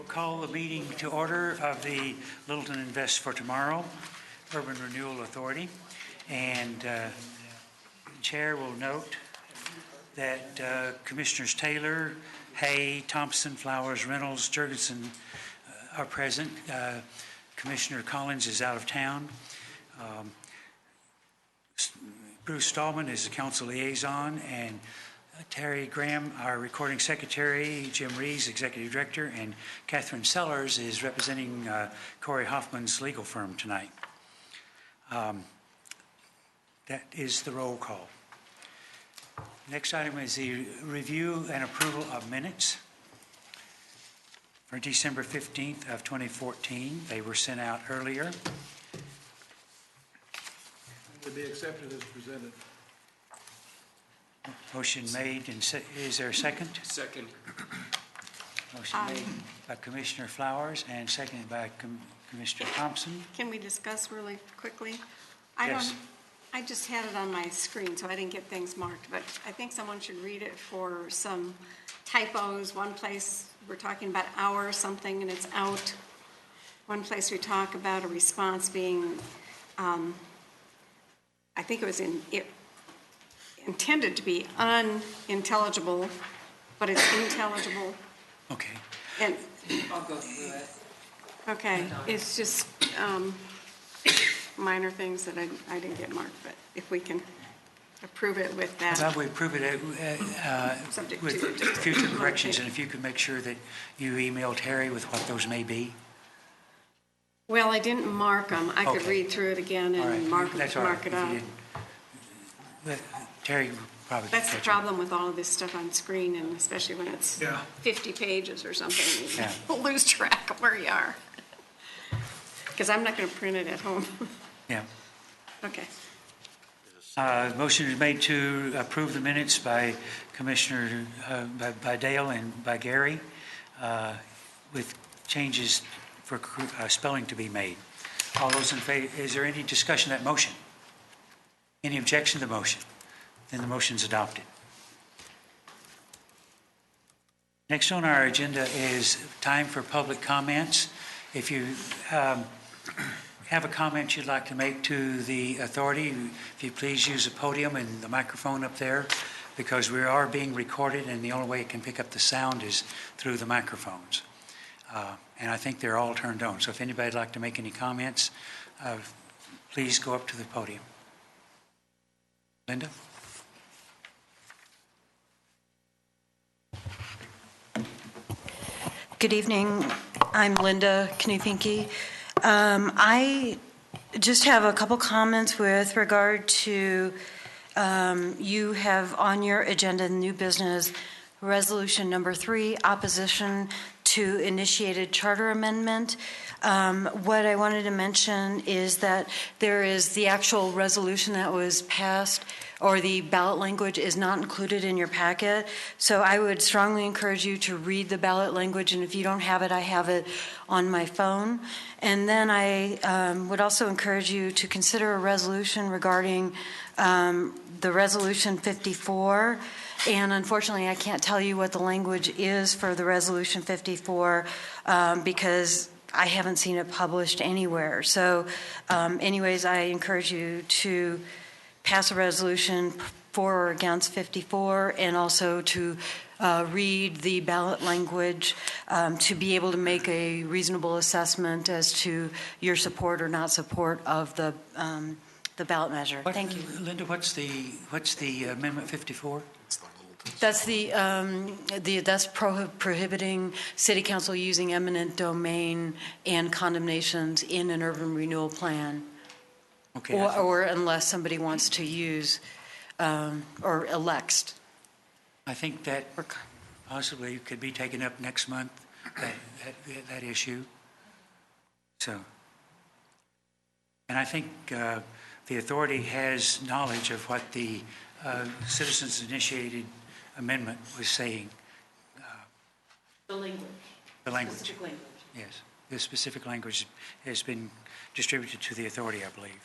call the meeting to order of the Littleton Invest for Tomorrow Urban Renewal Authority. And the Chair will note that Commissioners Taylor, Hay, Thompson, Flowers, Reynolds, Jurgensen are present. Commissioner Collins is out of town. Bruce Stallman is the council liaison, and Terry Graham, our recording secretary, Jim Rees, executive director, and Catherine Sellers is representing Corey Hoffman's legal firm tonight. That is the roll call. Next item is the review and approval of minutes for December 15th of 2014. They were sent out earlier. To be accepted as presented. Motion made, and is there a second? Second. Motion made by Commissioner Flowers and seconded by Commissioner Thompson. Can we discuss really quickly? Yes. I just had it on my screen, so I didn't get things marked, but I think someone should read it for some typos. One place we're talking about hour something and it's out. One place we talk about a response being, I think it was intended to be unintelligible, but it's intelligible. Okay. And I'll go through it. okay, it's just minor things that I didn't get marked, but if we can approve it with that. How about we approve it Subject with to future corrections, and if you could make sure that you email Terry with what those may be. Well, I didn't mark them. I could Okay. read through it again All right. and mark That's all right. it If you up. didn't- Terry probably. That's the catch it. problem with all of this stuff on screen, and especially when it's 50 pages or something. Yeah. You'll lose track of where you are. Because I'm not going to print it at home. Yeah. Okay. Motion is made to approve the minutes by Commissioner, by Dale and by Gary, with changes for spelling to be made. All those in favor, is there any discussion of that motion? Any objection to the motion? Then the motion is adopted. Next on our agenda is time for public comments. If you have a comment you'd like to make to the authority, if you please use the podium and the microphone up there, because we are being recorded and the only way it can pick up the sound is through the microphones. And I think they're all turned on. So if anybody'd like to make any comments, please go up to the podium. Linda? Good evening. I'm Linda Knufinke. I just have a couple comments with regard to you have on your agenda new business resolution number 3, opposition to initiated charter amendment. What I wanted to mention is that there is the actual resolution that was passed, or the ballot language is not included in your packet. So I would strongly encourage you to read the ballot language, and if you don't have it, I have it on my phone. And then I would also encourage you to consider a resolution regarding the resolution 54. And unfortunately, I can't tell you what the language is for the resolution 54 because I haven't seen it published anywhere. So anyways, I encourage you to pass a resolution for or against 54, and also to read the ballot language to be able to make a reasonable assessment as to your support or not support of the ballot measure. Thank you. Linda, what's the Amendment 54? That's that's prohibiting city council using eminent domain and condemnations in an urban renewal plan. Okay. Or unless somebody wants to use or elects. I think that possibly could be taken up next month, that issue. So, and I think the authority has knowledge of what the citizens initiated amendment was saying. The language. The language. Specific language. Yes. The specific language has been distributed to the authority, I believe.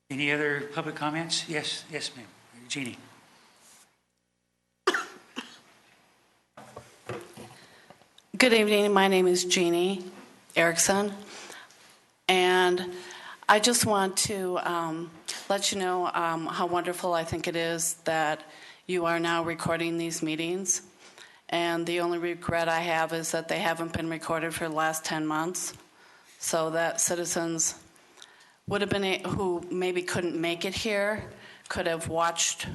Any other public comments? Yes, ma'am. Jeannie. Good evening. My name is Jeannie Erickson, and I just want to let you know how wonderful I think it is that you are now recording these meetings. And the only regret I have is that they haven't been recorded for the last 10 months, so that citizens would have been who maybe couldn't make it here could have watched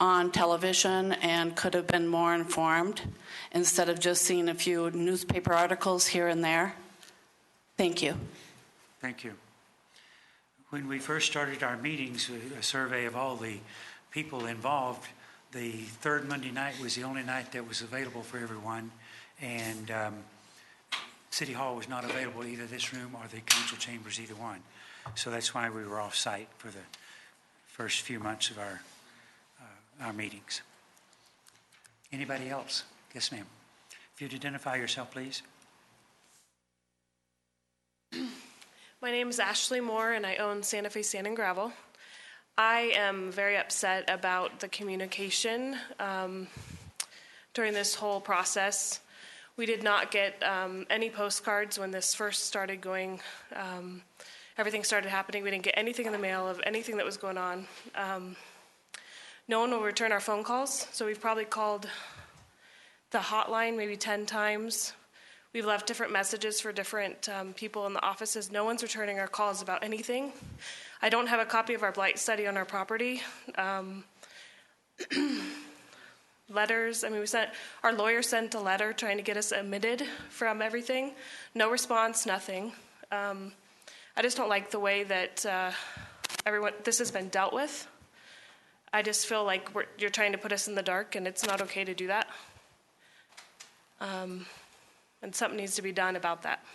on television and could have been more informed instead of just seeing a few newspaper articles here and there. Thank you. Thank you. When we first started our meetings, a survey of all the people involved, the third Monday night was the only night that was available for everyone, and City Hall was not available, either this room or the council chambers, either one. So that's why we were off-site for the first few months of our meetings. Anybody else? Yes, ma'am. If you'd identify yourself, please. My name is Ashley Moore, and I own Santa Fe Sand and Gravel. I am very upset about the communication during this whole process. We did not get any postcards when this first started going. Everything started happening. We didn't get anything in the mail of anything that was going on. No one will return our phone calls, so we've probably called the hotline maybe 10 times. We've left different messages for different people in the offices. No one's returning our calls about anything. I don't have a copy of our blight study on our property. Letters, I mean, our lawyer sent a letter trying to get us omitted from everything. No response, nothing. I just don't like the way that this has been dealt with. I just feel like you're trying to put us in the dark, and it's not okay to do that. And something needs to be done about that.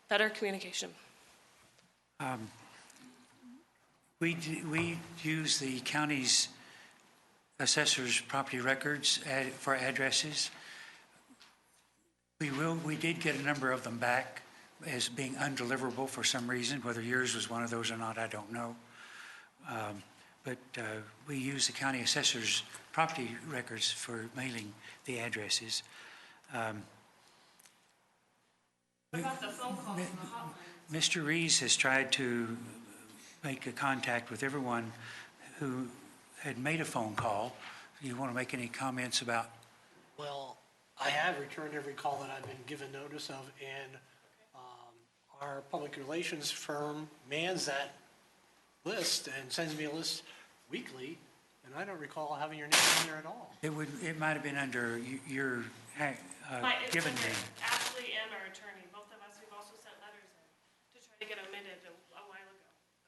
Better communication. We use the county's assessor's property records for addresses. We did get a number of them back as being undeliverable for some reason. Whether yours was one of those or not, I don't know. But we use the county assessor's property records for mailing the addresses. What about the phone calls and the hotlines? Mr. Rees has tried to make a contact with everyone who had made a phone call. Do you want to make any comments about? Well, I have returned every call that I've been given notice of, and our public relations firm mans that list and sends me a list weekly, and I don't recall having your name on there at all. It might have been under your given name. Ashley and our attorney, both of us, we've also sent letters in to try to get omitted a while ago.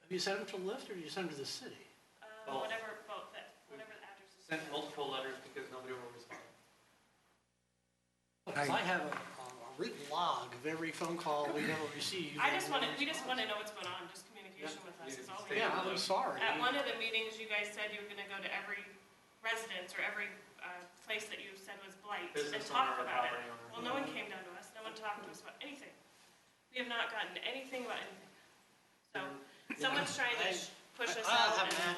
Have you sent them to LIFT, or do you send them to the city? Whatever the address is. Sent multiple letters because nobody will respond. Because I have a written log of every phone call we've ever received. We just want to know what's going on, just communication with us is all we Yeah, want. I'm sorry. At one of the meetings, you guys said you were going to go to every residence or every place that you said was blight and Business talk owner or about it. property owner. Well, no one came down to us. No one talked to us about anything. We have not gotten anything about anything. So someone's trying to push us I'll out. have and-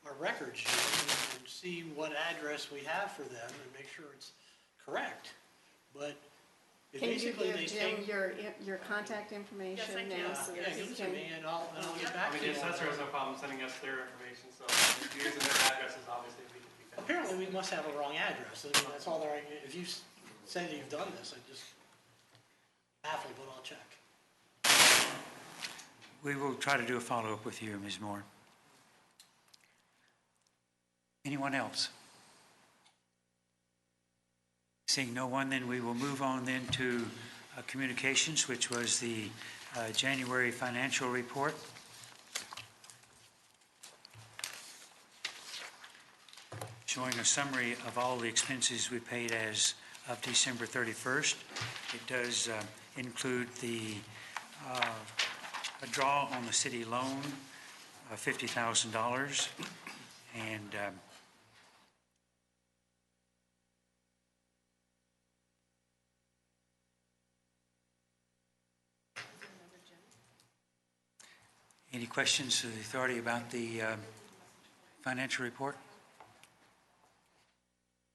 our records and see what address we have for them and make sure it's correct. But Can you basically give they Jim take. your contact information Yes, I can. now? so that Yeah, he give it to can- me and I'll get I back mean, to the you. assessor has no problem sending us their information, so if you're using their addresses, obviously we can be found. Apparently, we must have a wrong address. I mean, that's all there. If you say that you've done this, I just baffled, but I'll check. We will try to do a follow-up with you, Ms. Moore. Anyone else? Seeing no one, then we will move on then to communications, which was the January financial report. Showing a summary of all the expenses we paid as of December 31st. It does include a draw on the city loan of $50,000, and any questions to the authority about the financial report?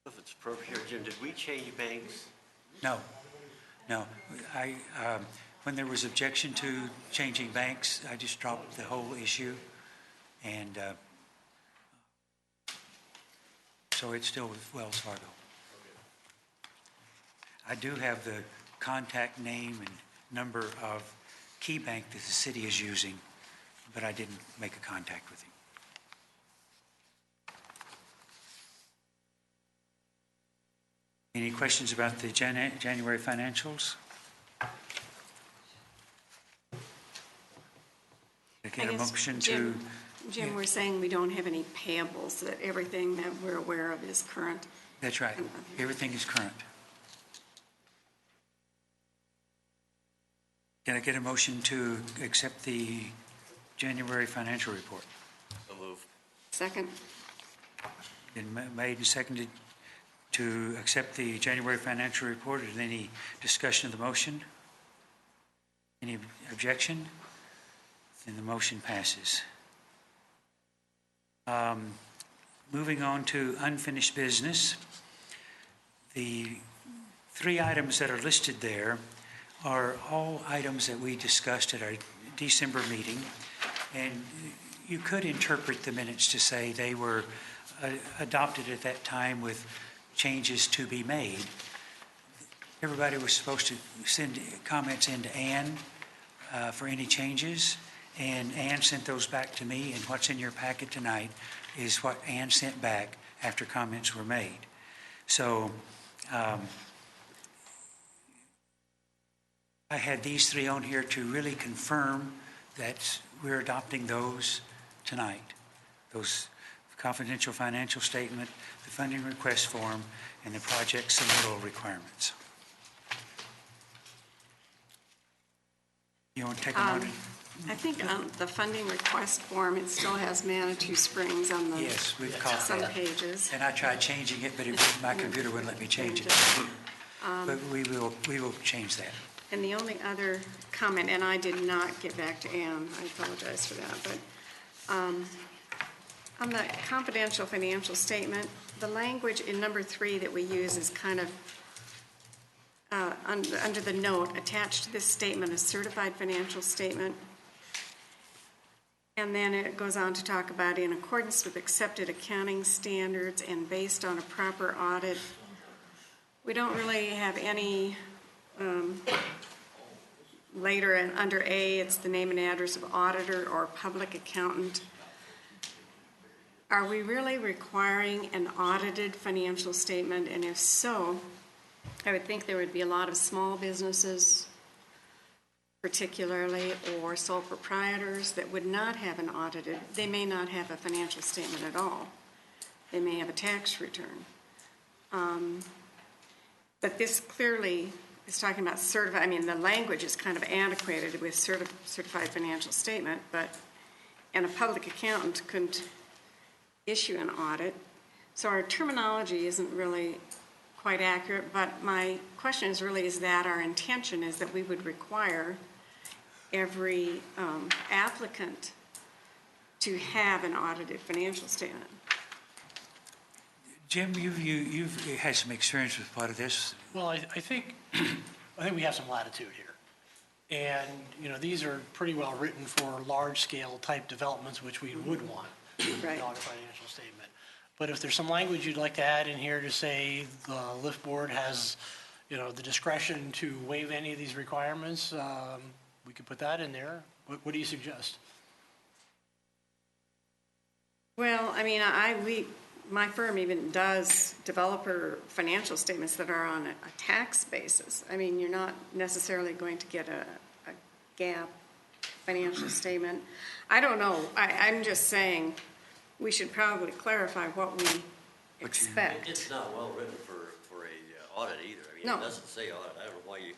If it's appropriate, Jim, did we change banks No, no. When there was objection to changing banks, I just dropped the whole issue. And so it's still with Wells Fargo. I do have the contact name and number of Key Bank that the city is using, but I didn't make a contact with him. Any questions about the January financials? Get a I guess, motion Jim, to, Jim, we're saying we don't have any payables, that everything that we're aware of is current. that's right, everything is current. Can I get a motion to accept the January financial report? So move. Second? Been made and seconded to accept the January financial report. Is there any discussion of the motion? Any objection? Then the motion passes. Moving on to unfinished business. The 3 items that are listed there are all items that we discussed at our December meeting. And you could interpret the minutes to say they were adopted at that time with changes to be made. Everybody was supposed to send comments into Ann for any changes, and Ann sent those back to me, and what's in your packet tonight is what Ann sent back after comments were made. So I had these 3 on here to really confirm that we're adopting those tonight. Those confidential financial statement, the funding request form, and the project submittal requirements. You want to take a moment? I think the funding request form, it still has Manitou Springs on the Yes, we've caught some that. pages. And I tried changing it, but my computer wouldn't let me change it. But we will change that. And the only other comment, and I did not get back to Ann, I apologize for that, but on the confidential financial statement, the language in number 3 that we use is kind of under the note, attached to this statement, a certified financial statement. And then it goes on to talk about in accordance with accepted accounting standards and based on a proper audit. We don't really have any, later and under A, it's the name and address of auditor or public accountant. Are we really requiring an audited financial statement? And if so, I would think there would be a lot of small businesses, particularly, or sole proprietors that would not have an audited. They may not have a financial statement at all. They may have a tax return. But this clearly is talking about certified. I mean, the language is kind of antiquated with certified financial statement, and a public accountant couldn't issue an audit. So our terminology isn't really quite accurate, but my question is really, is that our intention is that we would require every applicant to have an audited financial statement? Jim, you've had some experience with part of this. Well, I think we have some latitude here. And, you know, these are pretty well written for large-scale type developments, which we would want Right. in our financial statement. But if there's some language you'd like to add in here to say the LIFT board has, you know, the discretion to waive any of these requirements, we could put that in there. What do you suggest? Well, I mean, my firm even does developer financial statements that are on a tax basis. I mean, you're not necessarily going to get a GAAP financial statement. I don't know. I'm just saying we should probably clarify what we expect. It's not well written for a audit either. I mean, No. It doesn't say audit. I don't know why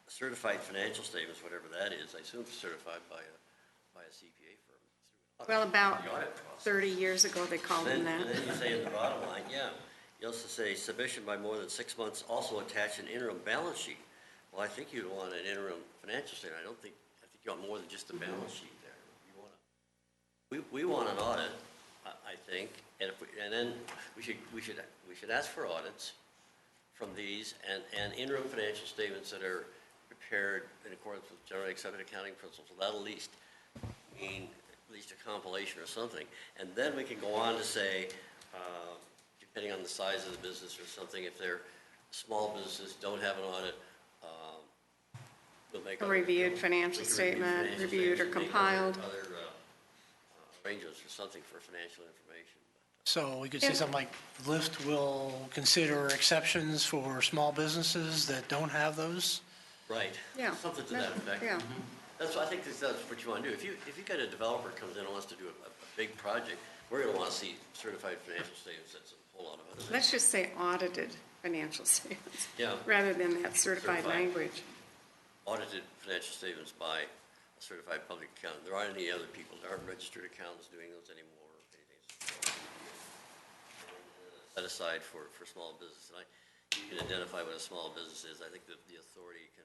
certified financial statements, whatever that is, I assume it's certified by a CPA firm. Well, about The audit process. 30 years ago, they called them that. And then you say in the bottom line, you also say submission by more than 6 months, also attach an interim balance sheet. Well, I think you'd want an interim financial statement. I think you want more than just a balance sheet there. We want an audit, I think, and then we should ask for audits from these, and interim financial statements that are prepared in accordance with generally accepted accounting principles. That'll at least mean at least a compilation or something. And then we can go on to say, depending on the size of the business or something, if they're small businesses, don't have an audit, we'll make A other- reviewed we financial can review statement, financial reviewed or statements and make compiled. Other arrangements or something for financial information. So we could say something like, LIFT will consider exceptions for small businesses that don't have those? Right. Yeah. Something to that effect. Yeah. That's, I think that's what you want to do. If you got a developer comes in and wants to do a big project, we're going to want to see certified financial statements. That's a whole lot of other things. Let's just say audited financial statements. Yeah. Rather than that certified Certified. language. Audited financial statements by a certified public accountant. There aren't any other people, there aren't registered accountants doing those anymore. Set aside for small business. And you can identify what a small business is. I think that the authority can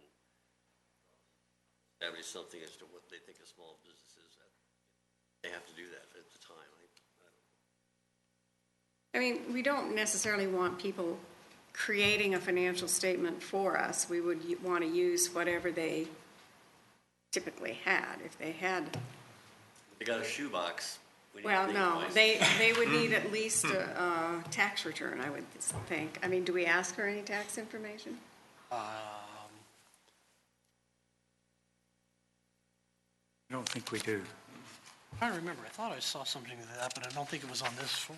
establish something as to what they think a small business is. They have to do that at the time. I mean, we don't necessarily want people creating a financial statement for us. We would want to use whatever they typically had. If they had, They got a shoebox. We need to well, think no, twice. they would need at least a tax return, I would think. I mean, do we ask for any tax information? I don't think we do. I'm trying to remember, I thought I saw something like that, but I don't think it was on this form.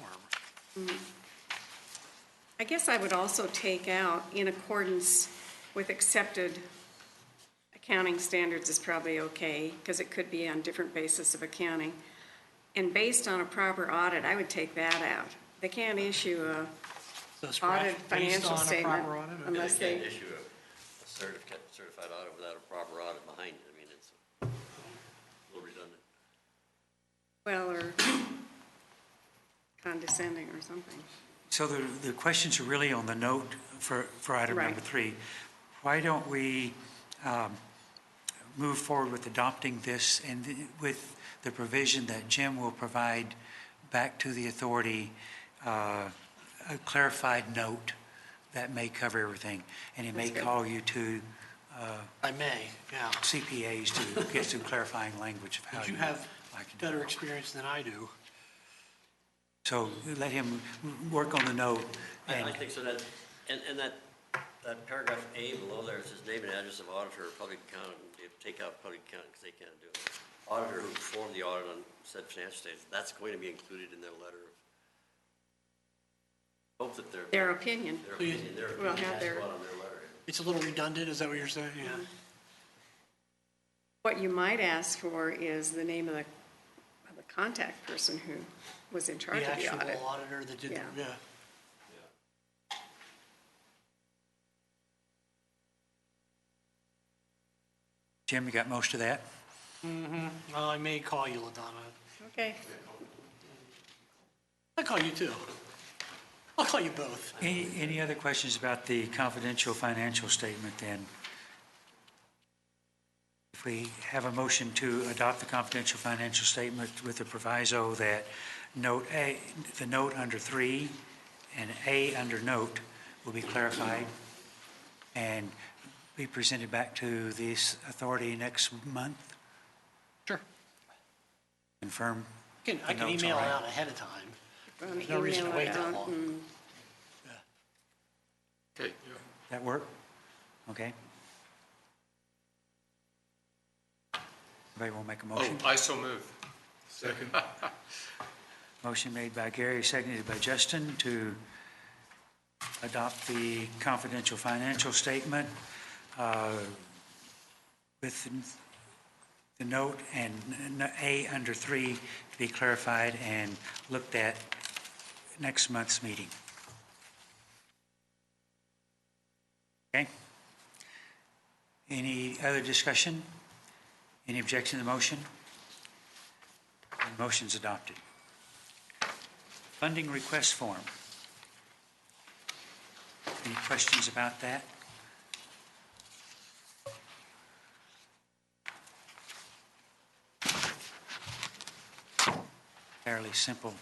I guess I would also take out, in accordance with accepted accounting standards is probably okay, because it could be on different basis of accounting. And based on a proper audit, I would take that out. They can't issue a So scratch audited based financial on a statement proper audit? Okay. unless They they, can't issue a certified audit without a proper audit behind it. I mean, it's a little redundant. well, or condescending or something. So the questions are really on the note for item Right. number 3. Why don't we move forward with adopting this and with the provision that Jim will provide back to the authority a clarified note that may cover everything, and he may That's good. call you to I may, yeah. CPAs to get some clarifying language of how But you you have like to do better it. experience than I do. So let him work on the note. I think so that, and that paragraph A below there, it says name and address of auditor or public accountant. You take out public accountant because they can't do it. Auditor who performed the audit on said financial statements, that's going to be included in their letter. Hope that Their opinion. their opinion We'll have has to their- go out on their letter. It's a little redundant, is that what you're saying? Yeah. What you might ask for is the name of the contact person who was in charge The of the actual audit. auditor that did, Yeah. yeah. Jim, you got most of that? Well, I may call you, LaDonna. Okay. I'll call you too. I'll call you both. Any other questions about the confidential financial statement then? If we have a motion to adopt the confidential financial statement with the proviso that note A, the note under 3 and A under note will be clarified and be presented back to this authority next month, Sure. confirm. I can notes, email all it right. out ahead of time. Well, There's no reason to email wait it that out long. and- Okay. That work? Okay. Anybody want to make a motion? I so move. Second. Motion made by Gary, seconded by Justin to adopt the confidential financial statement with the note and A under 3 to be clarified and looked at next month's meeting. Okay? Any other discussion? Any objection to the motion? The motion's adopted. Funding request form. Any questions about that? Fairly simple.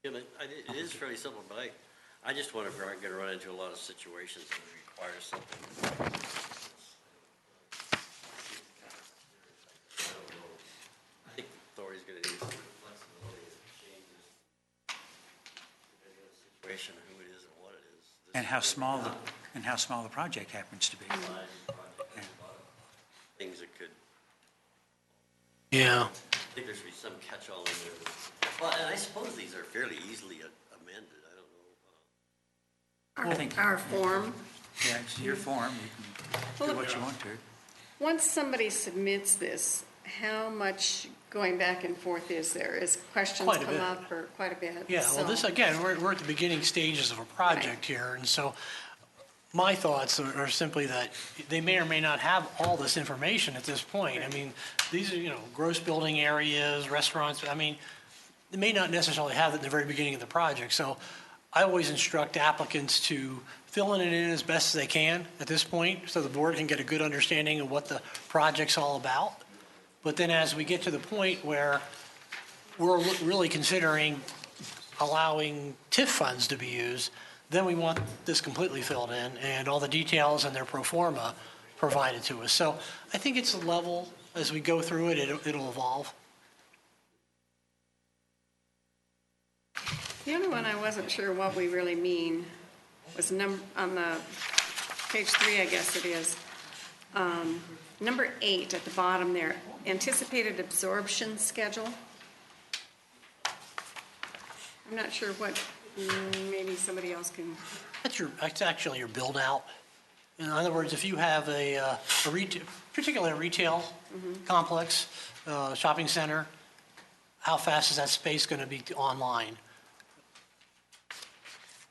Yeah, but it is fairly simple, but I just wonder if we're going to run into a lot of situations that would require something. I don't know. I think the authority's going to need some flexibility as it changes depending on the situation, who it is and what it is. And how small the project happens to be. Things that could, Yeah. I think there should be some catch-all in there. Well, and I suppose these are fairly easily amended. I don't know. I think- Our form. Yeah, it's your form, you can do what you want to. Once somebody submits this, how much going back and forth is there? Is questions Quite a come bit. up or quite a bit? Yeah, well, this, So- again, we're at the beginning stages of a project here, and so my thoughts are simply that they may or may not have all this information at this point. I mean, these are, gross building areas, restaurants, I mean, they may not necessarily have it in the very beginning of the project. So I always instruct applicants to fill it in as best as they can at this point, so the board can get a good understanding of what the project's all about. But then as we get to the point where we're really considering allowing TIF funds to be used, then we want this completely filled in and all the details and their pro forma provided to us. So I think it's a level, as we go through it, it'll evolve. The only one I wasn't sure what we really mean was on the page 3, I guess it is. Number 8 at the bottom there, anticipated absorption schedule. I'm not sure what, maybe somebody else can, That's actually your build out. In other words, if you have a retail, particularly a retail complex, shopping center, how fast is that space going to be online?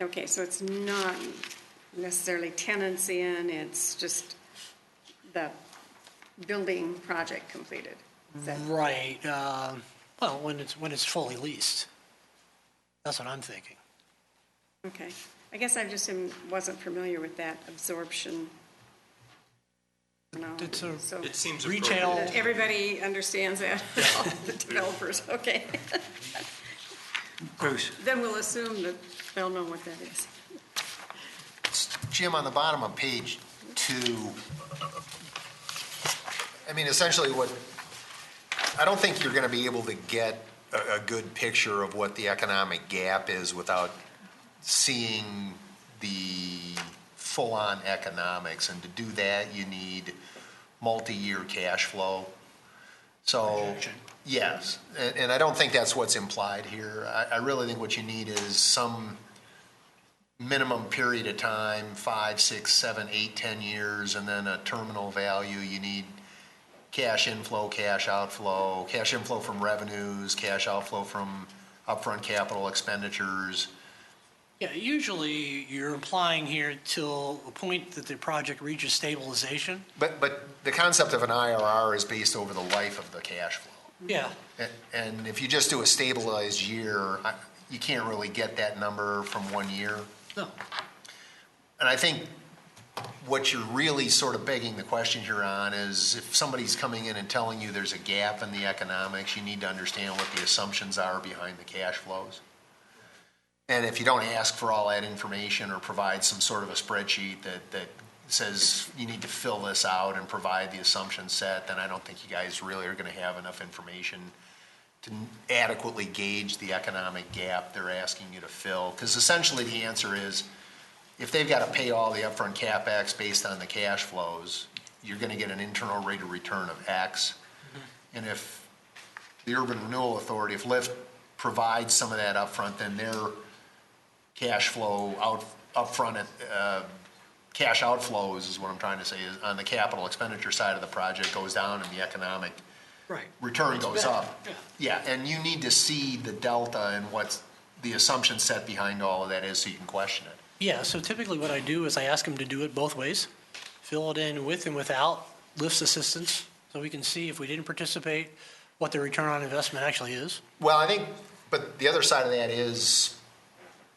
okay, so it's not necessarily tenants in, it's just the building project completed. Is that- Right. Well, when it's fully leased. That's what I'm thinking. Okay. I guess I just wasn't familiar with that absorption. No. It's a- So It seems Retail- appropriate. everybody understands that, all the developers, okay. Bruce? Then we'll assume that they'll know what that is. Jim, on the bottom of page 2, I mean, essentially I don't think you're going to be able to get a good picture of what the economic gap is without seeing the full-on economics. And to do that, you need multi-year cash flow. So, yes, and I don't think that's what's implied here. I really think what you need is some minimum period of time, 5, 6, 7, 8, 10 years, and then a terminal value. You need cash inflow, cash outflow, cash inflow from revenues, cash outflow from upfront capital expenditures. Yeah, usually you're applying here till a point that the project reaches stabilization. But the concept of an IRR is based over the life of the cash flow. Yeah. And if you just do a stabilized year, you can't really get that number from 1 year. No. And I think what you're really sort of begging the question here on is if somebody's coming in and telling you there's a gap in the economics, you need to understand what the assumptions are behind the cash flows. And if you don't ask for all that information or provide some sort of a spreadsheet that says you need to fill this out and provide the assumption set, then I don't think you guys really are going to have enough information to adequately gauge the economic gap they're asking you to fill. Because essentially the answer is, if they've got to pay all the upfront CapEx based on the cash flows, you're going to get an internal rate of return of X. And if the Urban Renewal Authority, if LIFT provides some of that upfront, then their cash flow upfront, cash outflows is what I'm trying to say, is on the capital expenditure side of the project goes down and the economic Right. return It's goes better. up. Yeah. Yeah, and you need to see the delta and what the assumption set behind all of that is so you can question it. Yeah, so typically what I do is I ask them to do it both ways. Fill it in with and without LIFT's assistance, so we can see if we didn't participate, what the return on investment actually is. Well, I think, but the other side of that is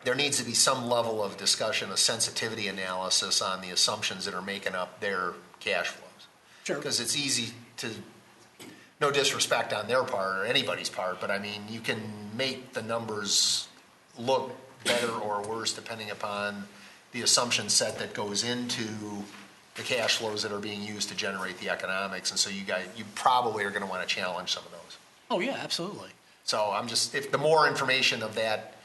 there needs to be some level of discussion, a sensitivity analysis on the assumptions that are making up their cash flows. Sure. Because it's easy to, no disrespect on their part or anybody's part, but I mean, you can make the numbers look better or worse depending upon the assumption set that goes into the cash flows that are being used to generate the economics. And so you probably are going to want to challenge some of those. Oh, yeah, absolutely. So if the more information of that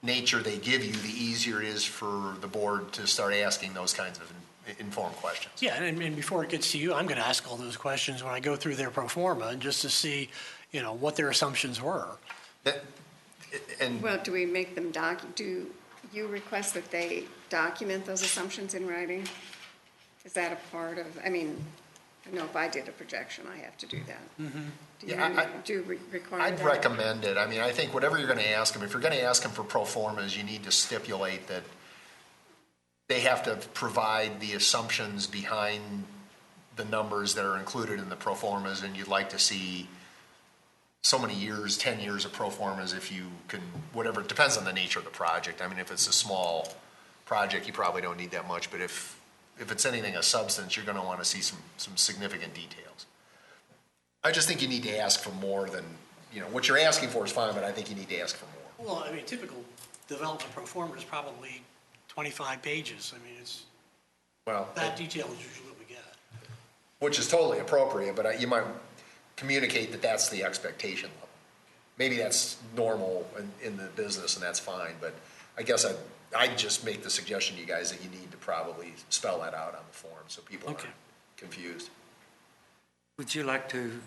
nature they give you, the easier it is for the board to start asking those kinds of informed questions. Yeah, and before it gets to you, I'm going to ask all those questions when I go through their pro forma, just to see, what their assumptions were. Well, do we make them do you request that they document those assumptions in writing? Is that a part of, I know if I did a projection, I have to do that. Yeah, Do you require that? I'd recommend it. I think whatever you're going to ask them, if you're going to ask them for pro formas, you need to stipulate that they have to provide the assumptions behind the numbers that are included in the pro formas, and you'd like to see so many years, 10 years of pro formas if you can, whatever, it depends on the nature of the project. If it's a small project, you probably don't need that much, but if it's anything of substance, you're going to want to see some significant details. I just think you need to ask for more than, what you're asking for is fine, but I think you need to ask for more. Well, typical development pro forma is probably 25 pages. It's, that detail is usually what we get. Which is totally appropriate, but you might communicate that that's the expectation level. Maybe that's normal in the business and that's fine, but I guess I'd just make the suggestion to you guys that you need to probably spell that out on the form so people aren't confused. Would you like to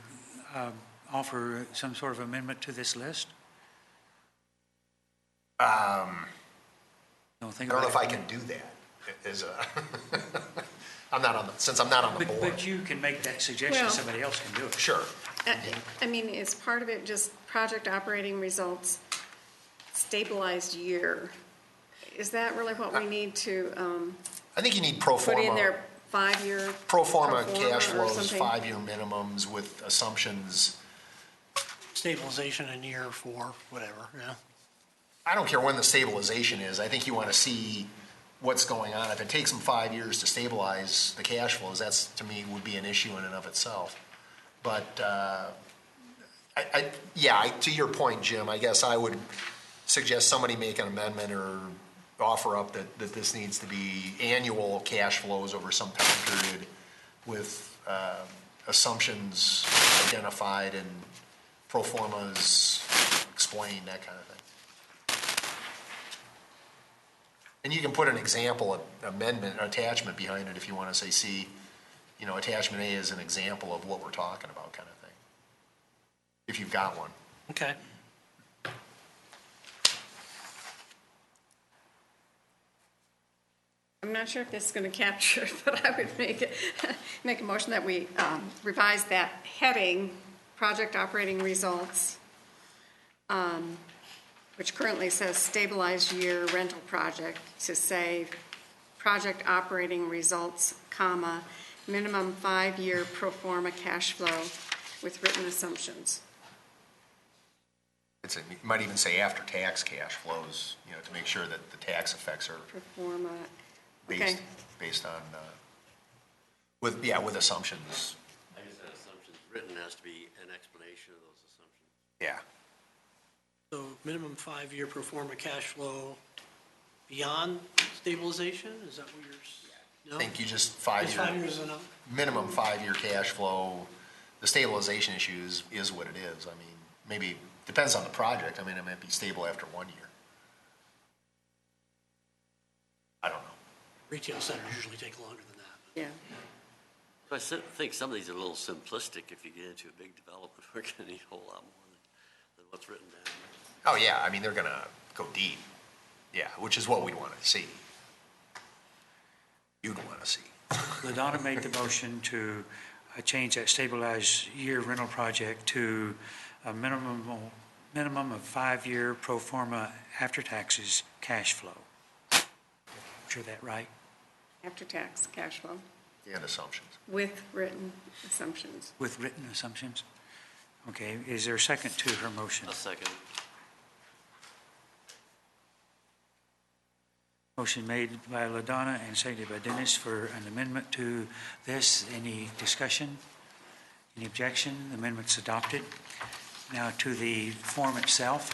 offer some sort of amendment to this list? I don't know if I can do that. Since I'm not on the board. But you can make that suggestion, Well- somebody else can do it. Sure. Is part of it just project operating results, stabilized year? Is that really what we need to I think you need pro put in forma, there, 5-year? pro forma cash or flows, something? 5-year minimums with assumptions. Stabilization in year 4, whatever, yeah. I don't care when the stabilization is. I think you want to see what's going on. If it takes them 5 years to stabilize the cash flows, that's, to me, would be an issue in and of itself. But, to your point, Jim, I guess I would suggest somebody make an amendment or offer up that this needs to be annual cash flows over some time period with assumptions identified and pro formas explained, that kind of thing. And you can put an example amendment, attachment behind it if you want to say, see, attachment A is an example of what we're talking about kind of thing. If you've got one. Okay. I'm not sure if this is going to capture it, but I would make a motion that we revise that heading, project operating results, which currently says stabilized year rental project, to say project operating results, comma, minimum 5-year pro forma cash flow with written assumptions. You might even say after-tax cash flows, to make sure that the tax effects are Pro forma, okay. based on, with assumptions. I guess that assumptions written has to be an explanation of those assumptions. Yeah. So minimum 5-year pro forma cash flow beyond stabilization? Is that what you're, no? I think you just Is 5 5-year, years enough? minimum 5-year cash flow. The stabilization issue is what it is. Maybe, depends on the project. It might be stable after 1 year. I don't know. Retail centers usually take longer than that. Yeah. So I think some of these are a little simplistic. If you get into a big development, we're going to need a whole lot more than what's written down. Oh, yeah, they're going to go deep. Yeah, which is what we want to see. You'd want to see. LaDonna made the motion to change that stabilized year rental project to a minimum of 5-year pro forma after taxes cash flow. Sure that right? After-tax cash flow And assumptions. with written assumptions. With written assumptions? Okay, is there a second to her motion? A second. Motion made by LaDonna and seconded by Dennis for an amendment to this. Any discussion? Any objection? The amendment's adopted. Now to the form itself.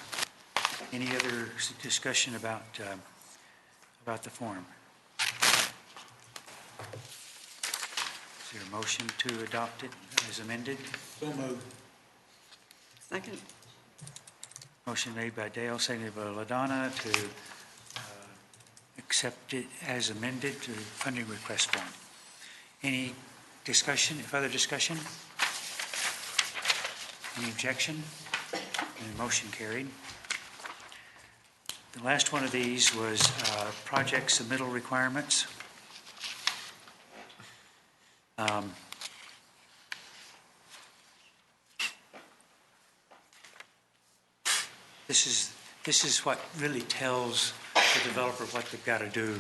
Any other discussion about the form? Is there a motion to adopt it as amended? So moved. Second. Motion made by Dale, seconded by LaDonna to accept it as amended to the funding request form. Any discussion, further discussion? Any objection? And the motion carried. The last one of these was project submittal requirements. This is what really tells the developer what they've got to do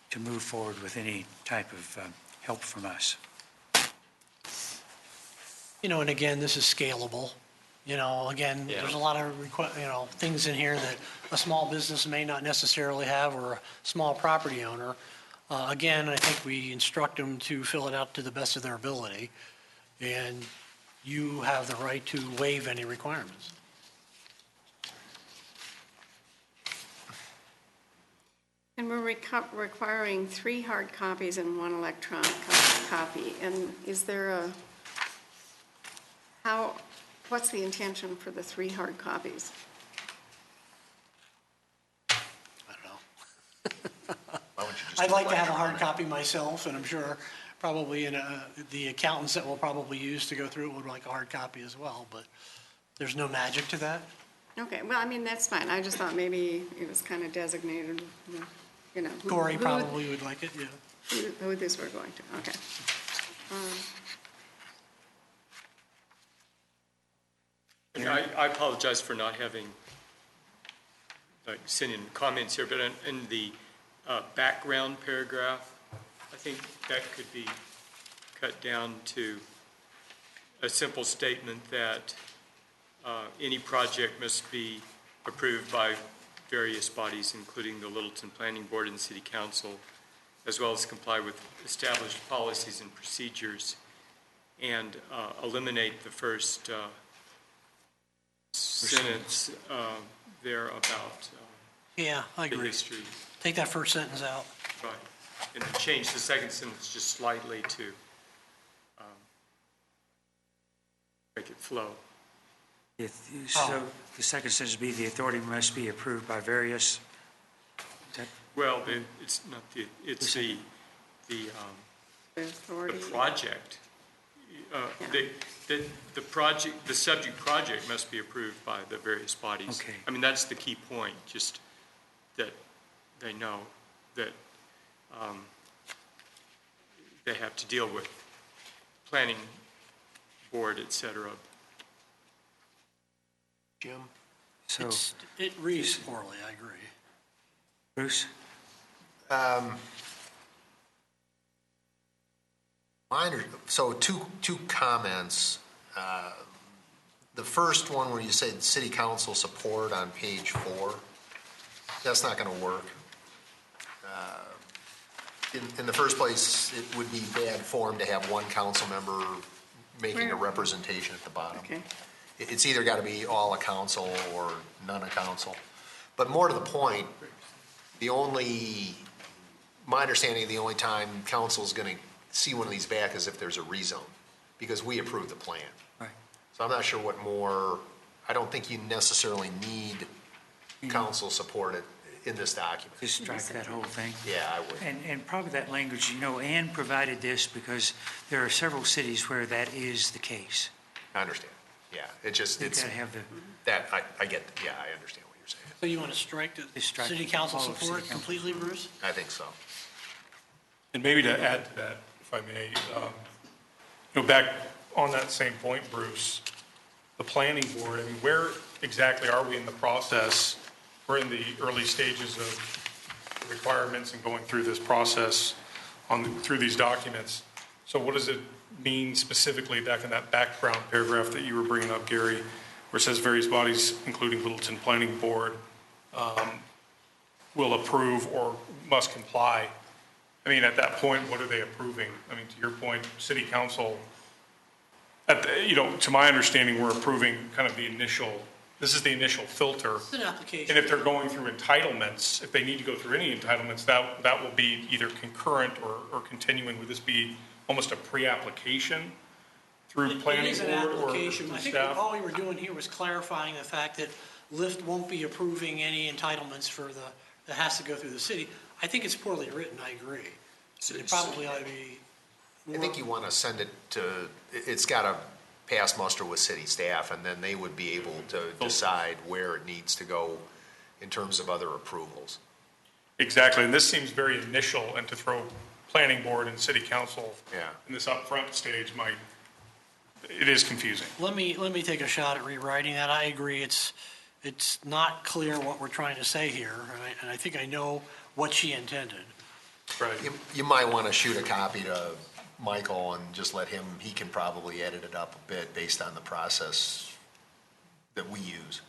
to move forward with any type of help from us. And again, this is scalable. Again, there's a lot of, things in here that a small business may not necessarily have, or a small property owner. Again, I think we instruct them to fill it out to the best of their ability, and you have the right to waive any requirements. And we're requiring 3 hard copies and 1 electronic copy. And is there what's the intention for the 3 hard copies? I don't know. Why don't you just I'd do like to have a hard electronic? copy myself, and I'm sure probably the accountants that we'll probably use to go through it would like a hard copy as well, but there's no magic to that. Okay, well, I mean, that's fine. I just thought maybe it was kind of designated, Corey probably would like it, yeah. who this we're going to. Okay. And I apologize for not having, sent in comments here, but in the background paragraph, I think that could be cut down to a simple statement that any project must be approved by various bodies, including the Littleton Planning Board and City Council, as well as comply with established policies and procedures, and eliminate the first sentence there about Yeah, I the agree. history. Take that first sentence out. Right. And then change the second sentence just slightly to make it flow. So the second sentence would be the authority must be approved by various, Well, it's not it's the Authority. project. The project, the subject project must be approved by the various bodies. Okay. I mean, that's the key point, just that they know that they have to deal with planning board, et cetera. Jim? so, It reads poorly, I agree. Bruce? So two comments. The first one where you said city council support on page 4, that's not going to work. In the first place, it would be bad form to have one council member making a Where? representation at the bottom. Okay. It's either got to be all a council or none a council. But more to the point, my understanding, the only time council is going to see one of these back is if there's a rezone, because we approve the plan. Right. So I'm not sure what more, I don't think you necessarily need council support in this document. Just strike that whole thing? Yeah, I would. And probably that language, Ann provided this because there are several cities where that is the case. I understand. Yeah, it's You've got to have the, that, I get, yeah, I understand what you're saying. So you want to strike the Just strike city council all of city support council completely, Bruce? I think so. And maybe to add to that, if I may, back on that same point, Bruce, the planning board, where exactly are we in the process? We're in the early stages of requirements and going through this process through these documents. So what does it mean specifically back in that background paragraph that you were bringing up, Gary, where it says various bodies, including Littleton Planning Board, will approve or must comply? At that point, what are they approving? To your point, city council to my understanding, we're approving kind of this is the initial filter. It's an application. And if they're going through entitlements, if they need to go through any entitlements, that will be either concurrent or continuing. Would this be almost a pre-application through planning It is an board or application. I think staff? all we were doing here was clarifying the fact that LIFT won't be approving any entitlements that has to go through the city. I think it's poorly written, I agree. So it probably ought to be I think you want to send it to, it's got to pass muster with city staff, and then they would be able to decide where it needs to go in terms of other approvals. Exactly, and this seems very initial, and to throw planning board and city council in this upfront stage it is confusing. Let me take a shot at rewriting that. I agree, it's not clear what we're trying to say here, and I think I know what she intended. Right. You might want to shoot a copy to Michael and just let him, he can probably edit it up a bit based on the process that we use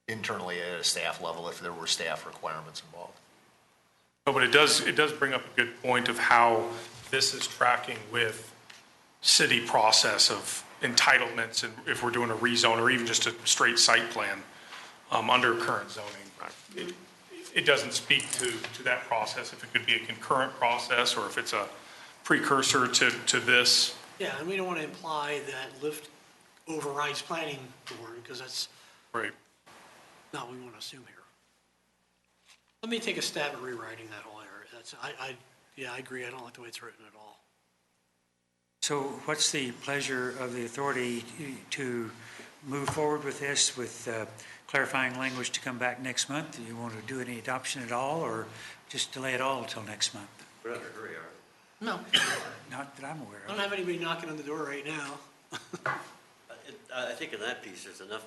internally at a staff level if there were staff requirements involved. No, but it does bring up a good point of how this is tracking with city process of entitlements, and if we're doing a rezone or even just a straight site plan under current zoning. It doesn't speak to that process, if it could be a concurrent process or if it's a precursor to this. Yeah, and we don't want to imply that LIFT overrides planning board, because that's Right. not what we want to assume here. Let me take a stab at rewriting that whole area. I agree. I don't like the way it's written at all. So what's the pleasure of the authority to move forward with this, with clarifying language to come back next month? Do you want to do any adoption at all, or just delay it all until next month? We're not in a hurry, are we? No, Not that I'm aware I don't of. have anybody knocking on the door right now. I think in that piece, there's enough,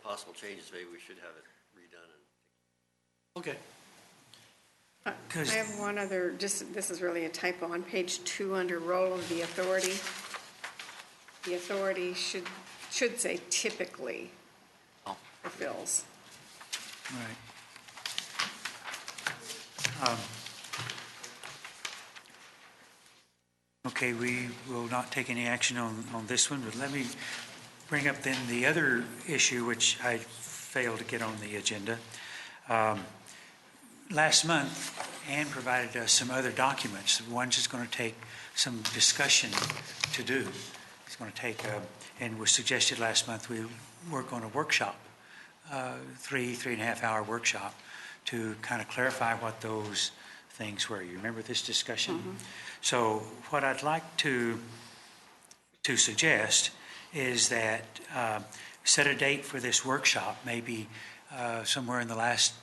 possible changes, maybe we should have it redone. Okay. Because I have one other, this is really a typo, on page 2 under role of the authority. The authority should say typically fulfills. Right. Okay, we will not take any action on this one, but let me bring up then the other issue which I failed to get on the agenda. Last month, Ann provided us some other documents. One's just going to take some discussion to do. It's going to take, and was suggested last month, we work on a workshop, 3.5 hour workshop to kind of clarify what those things were. You remember this discussion? Mm-hmm. So what I'd like to suggest is that set a date for this workshop, maybe somewhere in the last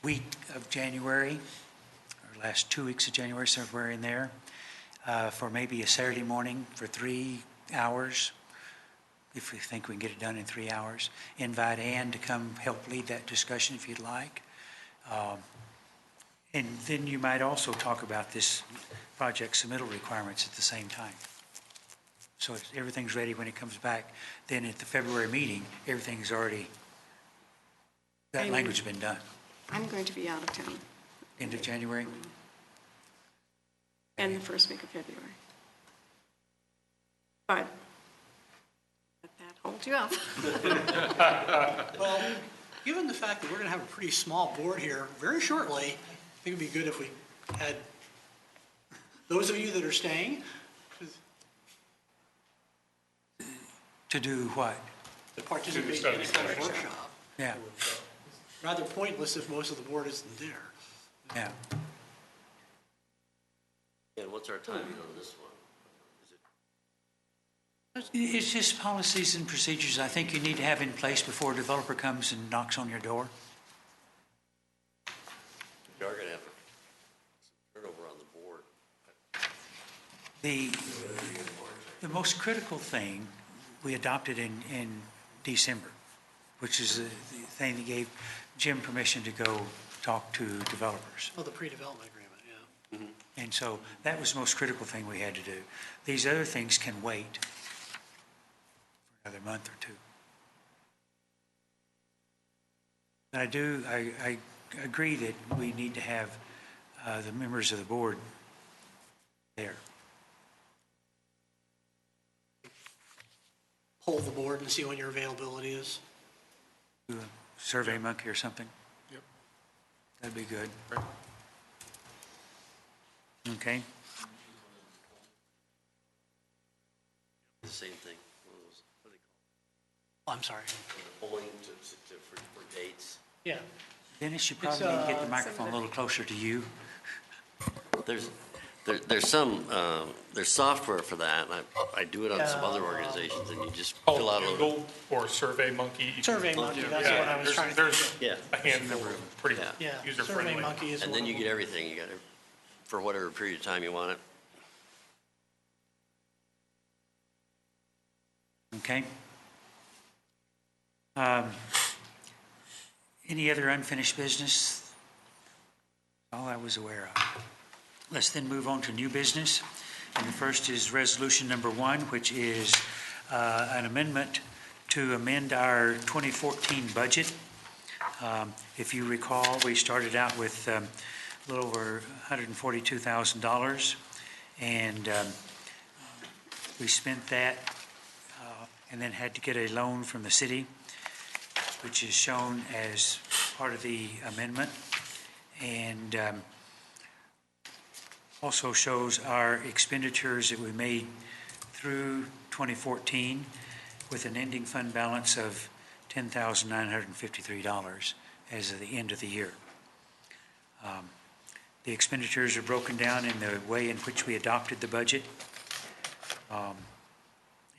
week of January, or last 2 weeks of January, somewhere in there, for maybe a Saturday morning for 3 hours, if we think we can get it done in 3 hours. Invite Ann to come help lead that discussion if you'd like. And then you might also talk about this project submittal requirements at the same time. So everything's ready when it comes back. Then at the February meeting, everything's already, that language has been done. I'm going to be out of town. End of January? And the first week of February. But let that hold you up. Well, given the fact that we're going to have a pretty small board here very shortly, I think it'd be good if we had those of you that are staying To do what? to participate in this kind of workshop. Yeah, Rather pointless if most of the board isn't there. yeah. And what's our timing on this one? Is it It's just policies and procedures I think you need to have in place before a developer comes and knocks on your door. We are going to have a turnover on the board. The most critical thing we adopted in December, which is the thing that gave Jim permission to go talk to developers. Oh, the pre-development agreement, yeah. Mm-hmm. And so that was the most critical thing we had to do. These other things can wait for another month or two. But I agree that we need to have the members of the board there. poll the board and see when your availability is. Do a Survey Monkey or something? Yep. That'd be good. Right. Okay. The same thing, one of those, what do they Oh, I'm sorry. call it, polling for dates. Yeah. Dennis, you probably need to get the microphone a little closer to you. There's some, there's software for that, and I do it on some other organizations, and you just fill out a little. Google or Survey Monkey. Survey Monkey, that's what I was trying to. There's Yeah. a handful of pretty Yeah, user-friendly. Survey Monkey is And one then of you them. get everything, you got it, for whatever period of time you want it. Okay. Any other unfinished business? All I was aware of. Let's then move on to new business. And the first is resolution number 1, which is an amendment to amend our 2014 budget. If you recall, we started out with a little over $142,000, and we spent that and then had to get a loan from the city, which is shown as part of the amendment, and also shows our expenditures that we made through 2014 with an ending fund balance of $10,953 as of the end of the year. The expenditures are broken down in the way in which we adopted the budget.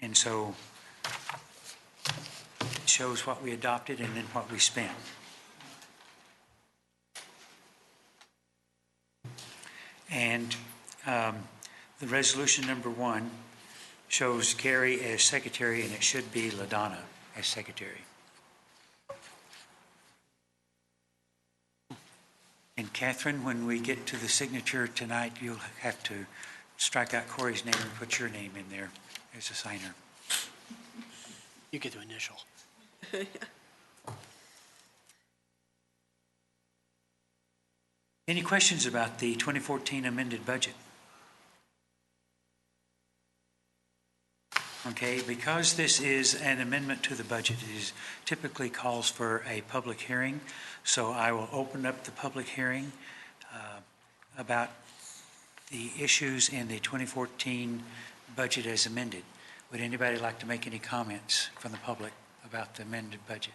And so it shows what we adopted and then what we spent. And the resolution number 1 shows Gary as secretary, and it should be LaDonna as secretary. And Catherine, when we get to the signature tonight, you'll have to strike out Corey's name and put your name in there as a signer. You get to initial. Any questions about the 2014 amended budget? Okay, because this is an amendment to the budget, it is typically calls for a public hearing. So I will open up the public hearing about the issues in the 2014 budget as amended. Would anybody like to make any comments from the public about the amended budget?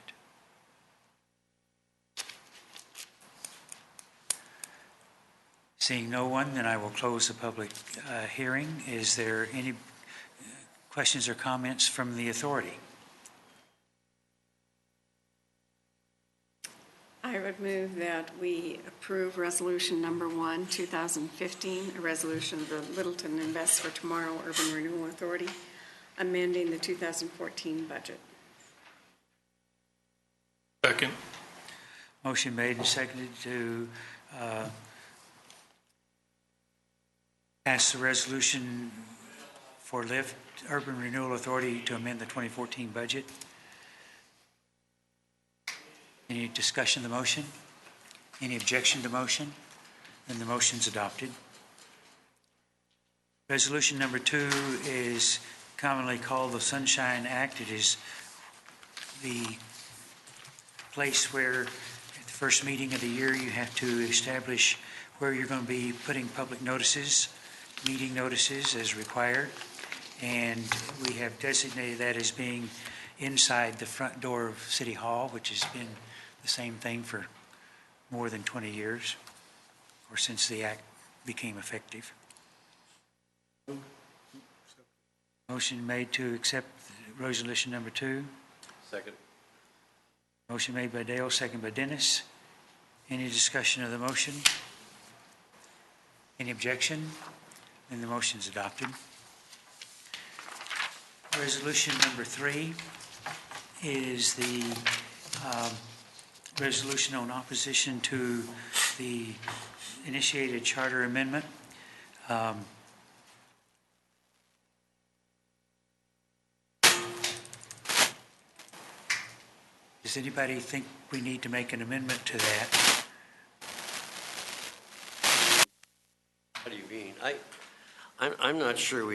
Seeing no one, then I will close the public hearing. Is there any questions or comments from the authority? I would move that we approve resolution number 1, 2015, a resolution of the Littleton Invest for Tomorrow Urban Renewal Authority, amending the 2014 budget. Second. Motion made and seconded to pass the resolution for LIFT Urban Renewal Authority to amend the 2014 budget. Any discussion of the motion? Any objection to motion? Then the motion's adopted. Resolution number 2 is commonly called the Sunshine Act. It is the place where at the first meeting of the year you have to establish where you're going to be putting public notices, meeting notices as required. And we have designated that as being inside the front door of City Hall, which has been the same thing for more than 20 years, or since the act became effective. Motion made to accept resolution number 2. Second. Motion made by Dale, second by Dennis. Any discussion of the motion? Any objection? Then the motion's adopted. Resolution number 3 is the resolution on opposition to the initiated charter amendment. Does anybody think we need to make an amendment to that? What do you mean? I'm not sure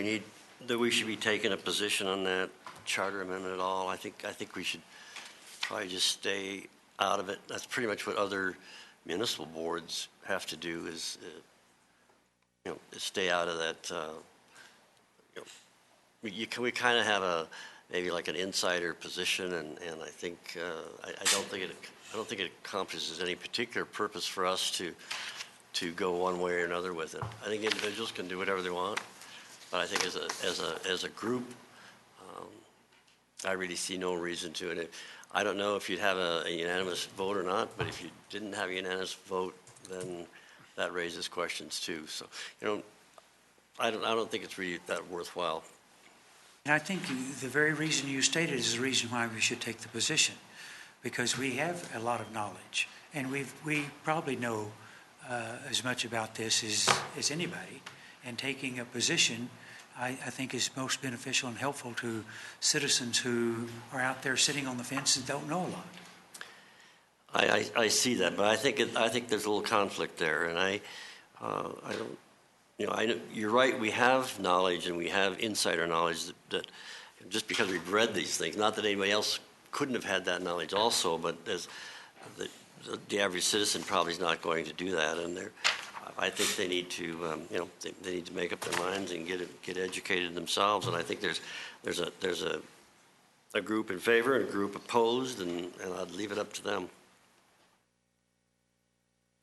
that we should be taking a position on that. charter amendment at all. I think we should probably just stay out of it. That's pretty much what other municipal boards have to do is, stay out of that. We kind of have maybe like an insider position, and I think I don't think it accomplishes any particular purpose for us to go one way or another with it. I think individuals can do whatever they want, but I think as a group, I really see no reason to. And I don't know if you'd have a unanimous vote or not, but if you didn't have a unanimous vote, then that raises questions too. So, I don't think it's really that worthwhile. And I think the very reason you stated is the reason why we should take the position, because we have a lot of knowledge, and we probably know as much about this as anybody, and taking a position I think is most beneficial and helpful to citizens who are out there sitting on the fence and don't know a lot. I see that, but I think there's a little conflict there, and I don't. You're right. We have knowledge and we have insider knowledge that just because we've read these things, not that anybody else couldn't have had that knowledge also, but as the average citizen probably is not going to do that, and I think they need to, they need to make up their minds and get educated themselves. And I think there's a group in favor and a group opposed, and I'd leave it up to them.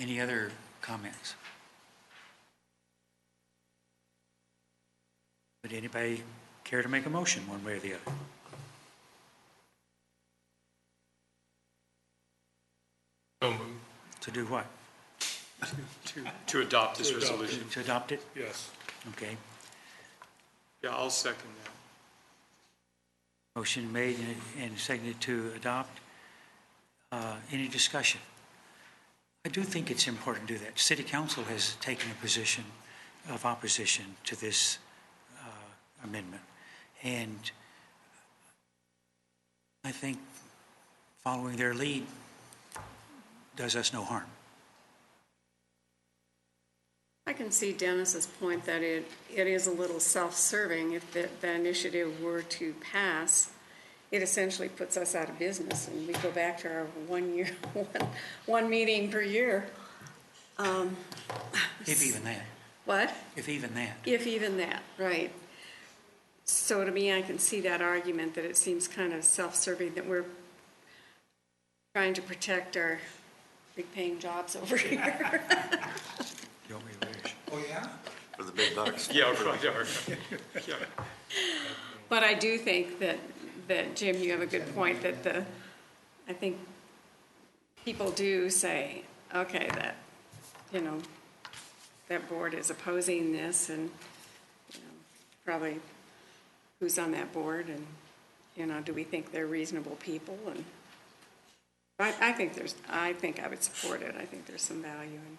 Any other comments? Would anybody care to make a motion one way or the other? So moved. To do what? To adopt this resolution. To adopt it? Yes. Okay. Yeah, I'll second that. Motion made and seconded to adopt. Any discussion? I do think it's important to do that. City Council has taken a position of opposition to this amendment, and I think following their lead does us no harm. I can see Dennis's point that it is a little self-serving. If the initiative were to pass, it essentially puts us out of business, and we go back to our one meeting per year. If even that. What? If even that. If even that, right. So to me, I can see that argument that it seems kind of self-serving that we're trying to protect our big-paying jobs over here. You want me to wish? Oh, yeah? For the big bucks. Yeah, right. Yeah. But I do think that Jim, you have a good point that I think people do say, okay, that board is opposing this, and probably who's on that board, and do we think they're reasonable people? And I think I would support it. I think there's some value in.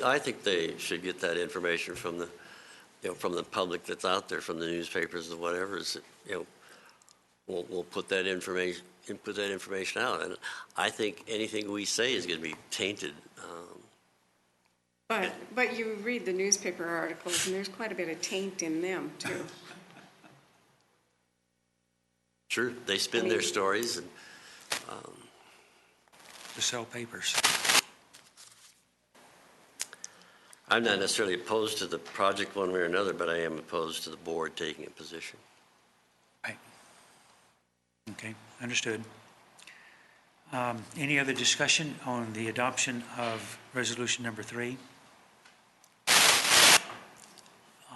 I think they should get that information from the public that's out there, from the newspapers and whatever. We'll put that information out, and I think anything we say is going to be tainted. But you read the newspaper articles, and there's quite a bit of taint in them too. Sure, they spin their stories and To sell papers. I'm not necessarily opposed to the project one way or another, but I am opposed to the board taking a position. Right. Okay, understood. Any other discussion on the adoption of resolution number 3?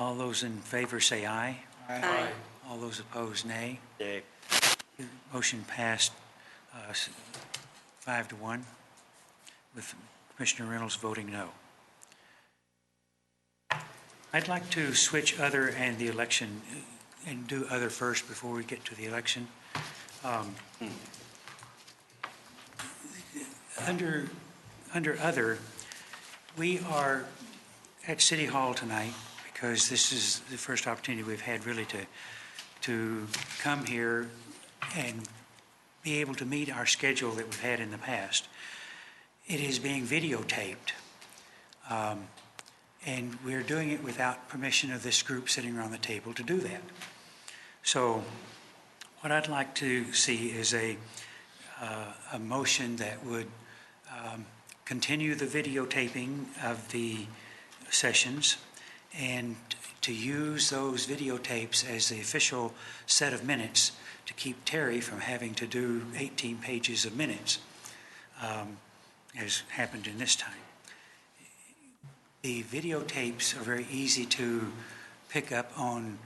All those in favor say aye. Aye. All those opposed, nay. Nay. Motion passed 5-1, with Commissioner Reynolds voting no. I'd like to switch other and the election, and do other first before we get to the election. Under other, we are at City Hall tonight because this is the first opportunity we've had really to come here and be able to meet our schedule that we've had in the past. It is being videotaped, and we're doing it without permission of this group sitting around the table to do that. So what I'd like to see is a motion that would continue the videotaping of the sessions and to use those videotapes as the official set of minutes to keep Terry from having to do 18 pages of minutes, as happened in this time. The videotapes are very easy to pick up on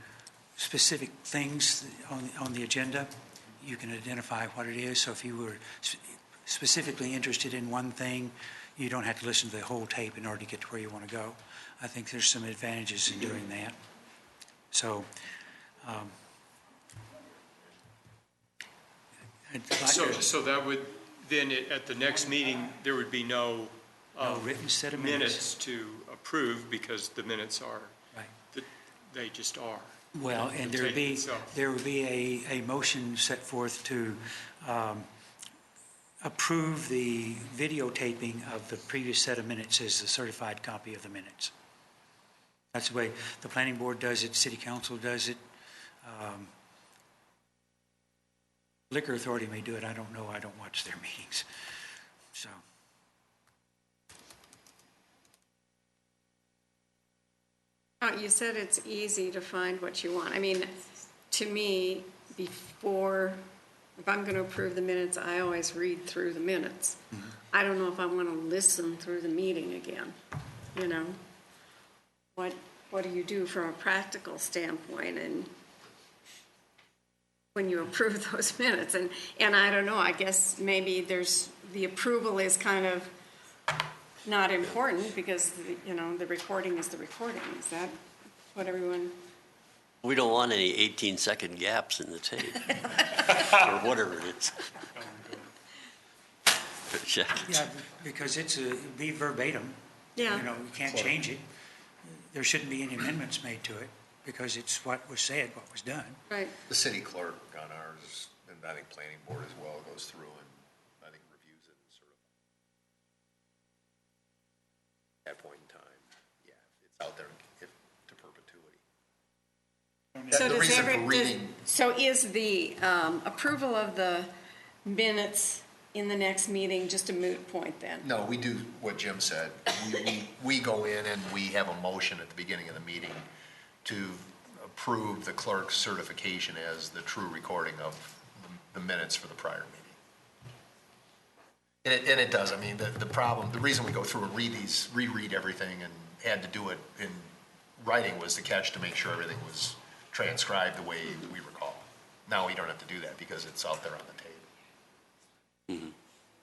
specific things on the agenda. You can identify what it is. So if you were specifically interested in one thing, you don't have to listen to the whole tape in order to get to where you want to go. I think there's some advantages in doing that. So, I'd like to- So that would, then at the next meeting, there would be no written set of minutes to approve because the minutes are, Right. they just are. Well, and The tape itself. there would be a motion set forth to approve the videotaping of the previous set of minutes as the certified copy of the minutes. That's the way the planning board does it, city council does it. Liquor authority may do it, I don't know, I don't watch their meetings, so. You said it's easy to find what you want. I mean, to me, before, if I'm going to approve the minutes, I always read through the minutes. I don't know if I want to listen through the meeting again, you know? What do you do from a practical standpoint and when you approve those minutes? And I don't know, I guess maybe the approval is kind of not important because, you know, the recording is the recording. Is that what everyone? We don't want any 18-second gaps in the tape, or whatever it is. Check. Yeah, because be verbatim. Yeah. You know, you can't change it. There shouldn't be any amendments made to it because it's what was said, what was done. Right. The city clerk on ours, and I think planning board as well, goes through and I think reviews it and sort of at that point in time, yeah, it's out there to perpetuity. So The does reason for reading, so is the approval of the minutes in the next meeting just a moot point then? no, we do what Jim said. We go in and we have a motion at the beginning of the meeting to approve the clerk's certification as the true recording of the minutes for the prior meeting. And it does, I mean, the reason we go through and reread everything and had to do it in writing was the catch to make sure everything was transcribed the way we recall. Now we don't have to do that because it's out there on the tape.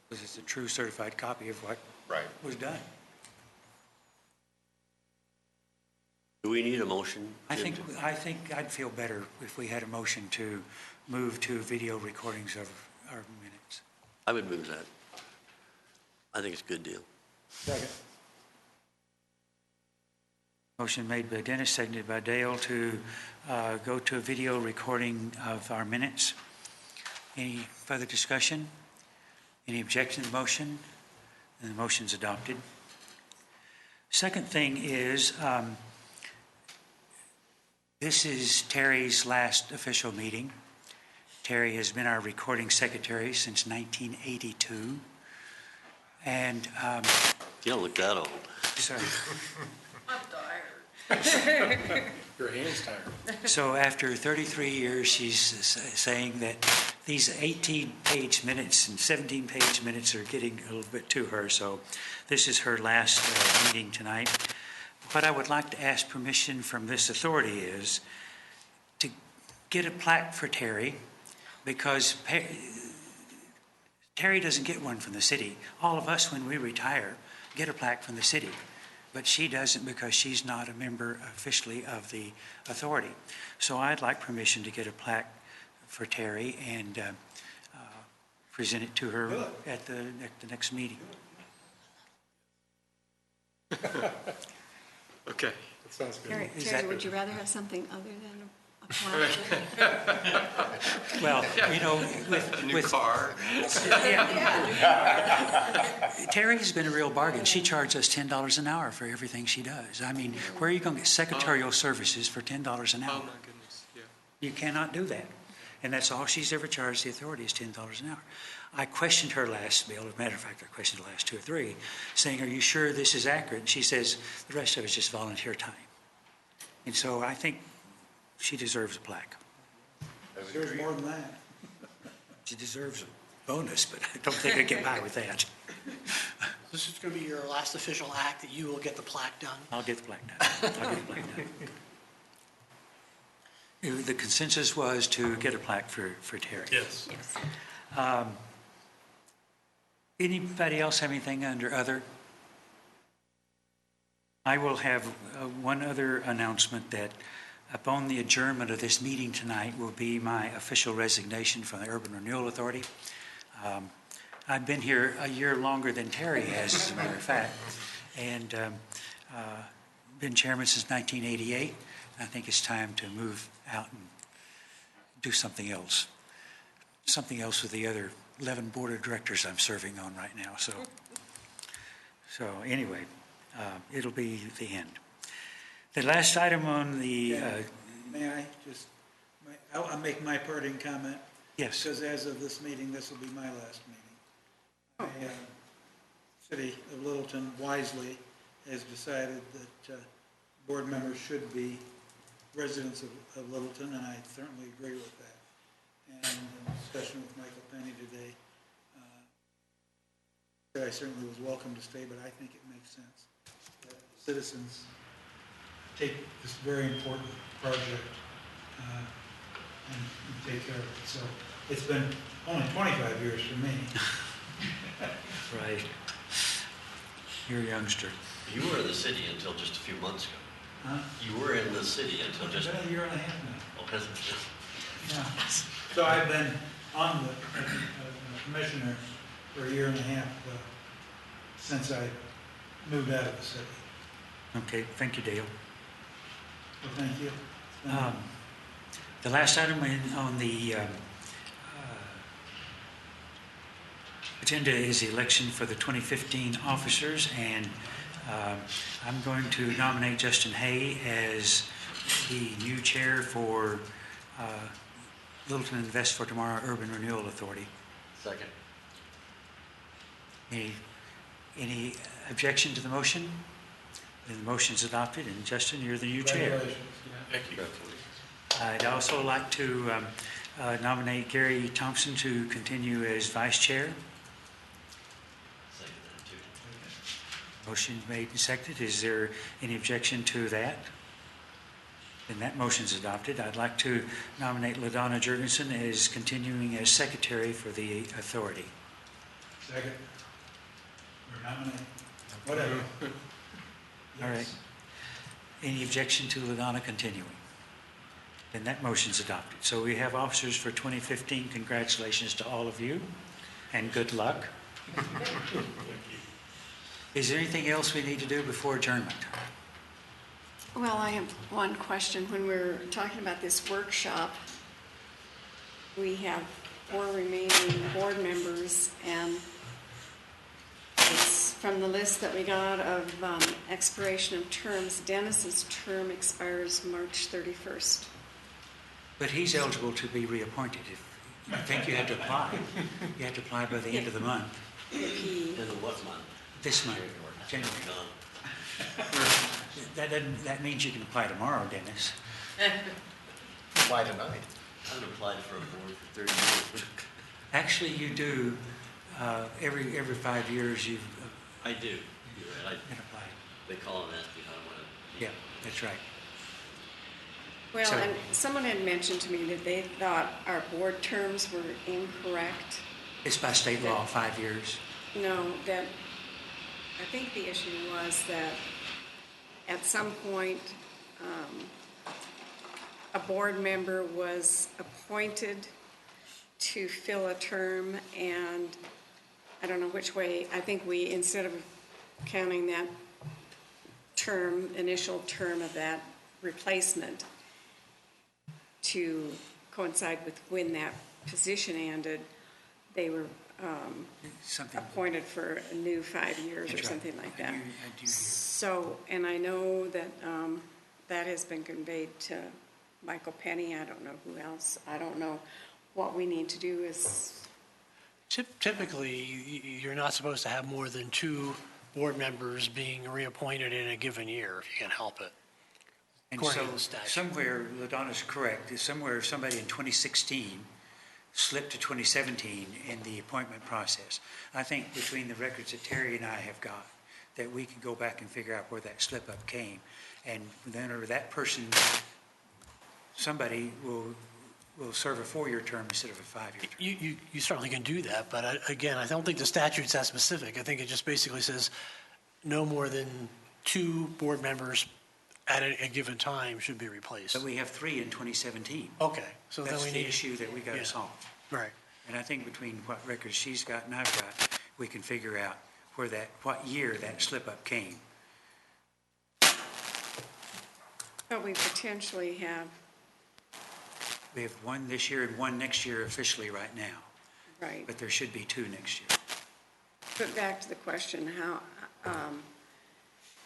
Because it's a true certified copy of what was done. Do we need a motion? I think I'd feel better if we had a motion to move to video recordings of our minutes. I would move that. I think it's a good deal. Second. Motion made by Dennis, seconded by Dale to go to a video recording of our minutes. Any further discussion? Any objection to the motion? And the motion's adopted. Second thing is, this is Terry's last official meeting. Terry has been our recording secretary since 1982. And, You don't look that old. sorry. Your hand's tired. So after 33 years, she's saying that these 18-page minutes and 17-page minutes are getting a little bit to her. So this is her last meeting tonight. What I would like to ask permission from this authority is to get a plaque for Terry, because Terry doesn't get one from the city. All of us, when we retire, get a plaque from the city. But she doesn't because she's not a member officially of the authority. So I'd like permission to get a plaque for Terry and present it to her at the next meeting. Okay. That sounds good. Terry, would you rather have something other than a plaque? Well, you know, New car. Terry's been a real bargain. She charges us $10 an hour for everything she does. I mean, where are you going to get secretarial services for $10 an Oh, hour? my goodness, yeah. You cannot do that. And that's all she's ever charged the authority is $10 an hour. I questioned her last bill. As a matter of fact, I questioned the last 2 or 3, saying, are you sure this is accurate? And she says, the rest of it is just volunteer time. And so I think she deserves a plaque. Deserves more than that. She deserves a bonus, but I don't think I get by with that. This is going to be your last official act that you will get the plaque done. I'll get the plaque done. I'll get the plaque done. The consensus was to get a plaque for Terry. Yes. Anybody else have anything under other? I will have one other announcement that upon the adjournment of this meeting tonight will be my official resignation from the Urban Renewal Authority. I've been here a year longer than Terry has, as a matter of fact, and been chairman since 1988. I think it's time to move out and do something else with the other 11 board of directors I'm serving on right now. So anyway, it'll be the end. The last item on the... May I just, I'll make my parting comment. Yes. Because as of this meeting, this will be my last meeting. The City of Littleton wisely has decided that board members should be residents of Littleton, and I certainly agree with that. And in discussion with Michael Penny today, I certainly was welcome to stay, but I think it makes sense that citizens take this very important project and take care of it. So it's been only 25 years for me. Right. You're a youngster. You were in the city until just a few months ago. Huh? You were in the city until just... It's been a year and a half now. Oh, has it? Yeah. So I've been on the commissioner for a year and a half since I moved out of the city. Okay, thank you, Dale. Well, thank you. The last item on the agenda is the election for the 2015 officers, and I'm going to nominate Justin Hay as the new chair for Littleton Invest for Tomorrow Urban Renewal Authority. Second. Any objection to the motion? Then the motion's adopted, and Justin, you're the new chair. Congratulations. Thank you. I'd also like to nominate Gary Thompson to continue as vice chair. Second that too. Motion made and seconded. Is there any objection to that? Then that motion's adopted. I'd like to nominate LaDonna Jurgensen as continuing as secretary for the authority. Second. Or nominate. Whatever. All right. Any objection to LaDonna continuing? Then that motion's adopted. So we have officers for 2015. Congratulations to all of you, and good luck. Is there anything else we need to do before adjournment? Well, I have one question. When we're talking about this workshop, we have 4 remaining board members, and it's from the list that we got of expiration of terms. Dennis's term expires March 31st. But he's eligible to be reappointed. I think you have to apply. You have to apply by the end of the month. If he, In the what month? This month, January. Gone. That means you can apply tomorrow, Dennis. Apply tonight. I haven't applied for a board for 30 years. Actually, you do. Every 5 years you've I do. You're right. been applied. They call and ask me how I want to. Yeah, that's right. well, So- and someone had mentioned to me that they thought our board terms were incorrect. It's by state law, 5 years. No, that, I think the issue was that at some point, a board member was appointed to fill a term, and I don't know which way, I think we, instead of counting that term, initial term of that replacement to coincide with when that position ended, they were Something. appointed for a new 5 years or That's right. something like I that. do hear. So, and I know that that has been conveyed to Michael Penny, I don't know who else. I don't know what we need to do is, Typically, you're not supposed to have more than 2 board members being reappointed in a given year, if you can help it. And According so to the statute. somewhere, LaDonna's correct, is somewhere somebody in 2016 slipped to 2017 in the appointment process. I think between the records that Terry and I have got, that we can go back and figure out where that slip up came. And then or that person, somebody will serve a 4-year term instead of a 5-year term. You certainly can do that, but again, I don't think the statute's that specific. I think it just basically says no more than 2 board members at a given time should be replaced. But we have 3 in 2017. Okay, so then That's we the need. issue that we got Yeah. to solve. Right. And I think between what records she's got and I've got, we can figure out what year that slip up came. but we potentially have, We have 1 this year and 1 next year officially right now, right. but there should be 2 next year. But back to the question, how,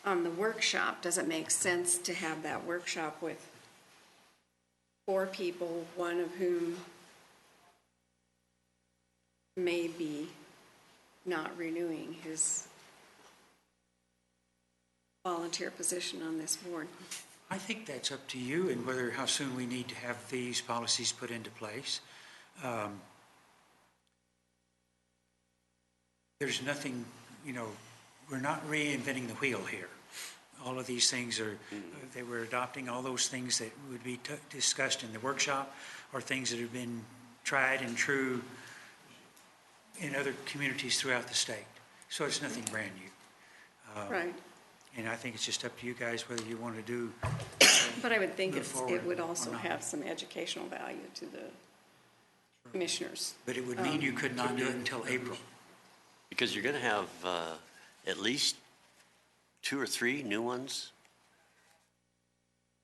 on the workshop, does it make sense to have that workshop with 4 people, one of whom may be not renewing his volunteer position on this board? I think that's up to you and how soon we need to have these policies put into place. There's nothing, we're not reinventing the wheel here. All of these things that we're adopting, all those things that would be discussed in the workshop are things that have been tried and true in other communities throughout the state. So it's nothing brand new. Right. And I think it's just up to you guys whether you want to do. But I would think move it forward would or also not. have some educational value to the commissioners. But it would mean you could not do it until April. Because you're going to have at least 2 or 3 new ones.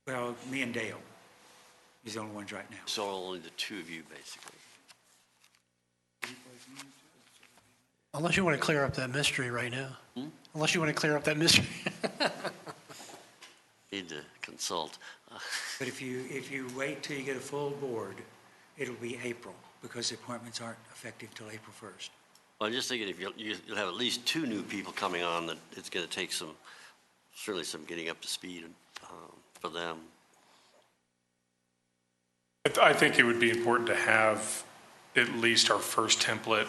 Well, me and Dale is the only ones right now. So only the 2 of you, basically. Unless you want to clear up that mystery right now. Unless you want to clear up that mystery. Need to consult. But if you wait till you get a full board, it'll be April, because the appointments aren't effective till April 1st. Well, I'm just thinking if you'll have at least 2 new people coming on, that it's going to take certainly some getting up to speed for them. I think it would be important to have at least our first template,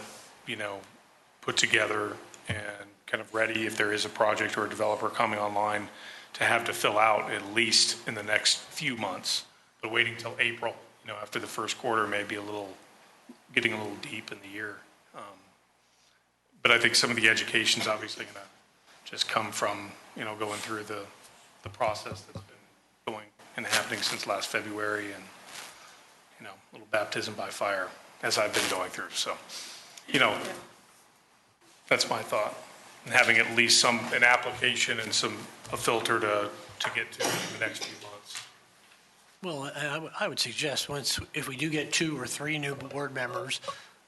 put together and kind of ready if there is a project or a developer coming online to have to fill out at least in the next few months. But waiting till April, after the first quarter may be getting a little deep in the year. But I think some of the education's obviously going to just come from, going through the process that's been going and happening since last February and, a little baptism by fire as I've been going through. So, that's my thought. And having at least an application and a filter to get to in the next few months. Well, I would suggest if we do get 2 or 3 new board members,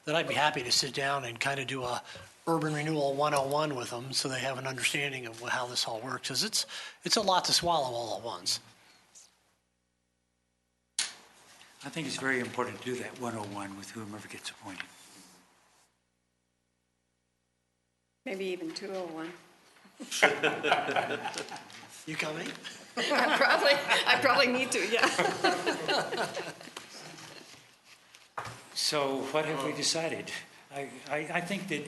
that I'd be happy to sit down and kind of do a urban renewal 101 with them so they have an understanding of how this all works. Because it's a lot to swallow all at once. I think it's very important to do that 101 with whomever gets appointed. Maybe even 201. You coming? I probably need to, yeah. So what have we decided? I think that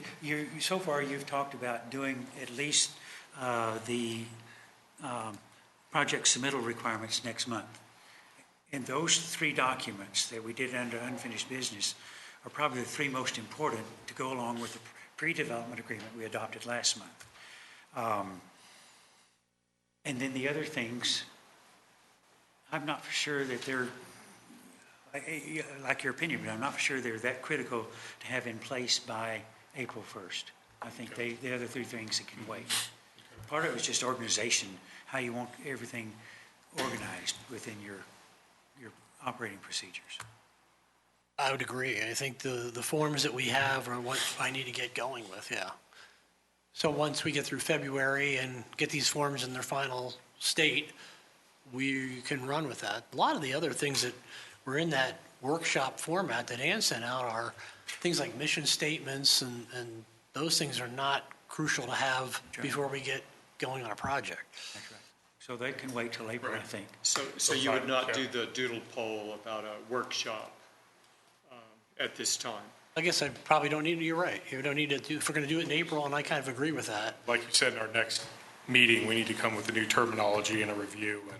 so far you've talked about doing at least the project submittal requirements next month. And those 3 documents that we did under unfinished business are probably the 3 most important to go along with the pre-development agreement we adopted last month. And then the other things, I'm not for sure that they're, I like your opinion, but I'm not for sure they're that critical to have in place by April 1st. I think the other 3 things that can wait. Part of it is just organization, how you want everything organized within your operating procedures. I would agree. I think the forms that we have are what I need to get going with, yeah. So once we get through February and get these forms in their final state, we can run with that. A lot of the other things that were in that workshop format that Ann sent out are things like mission statements, and those things are not crucial to have before we get going on a project. That's right. So they can wait till April, I think. So you would not do the doodle poll about a workshop at this time? I guess I probably don't need, you're right. You don't need to do, if we're going to do it in April, and I kind of agree with that. Like you said, in our next meeting, we need to come with a new terminology and a review and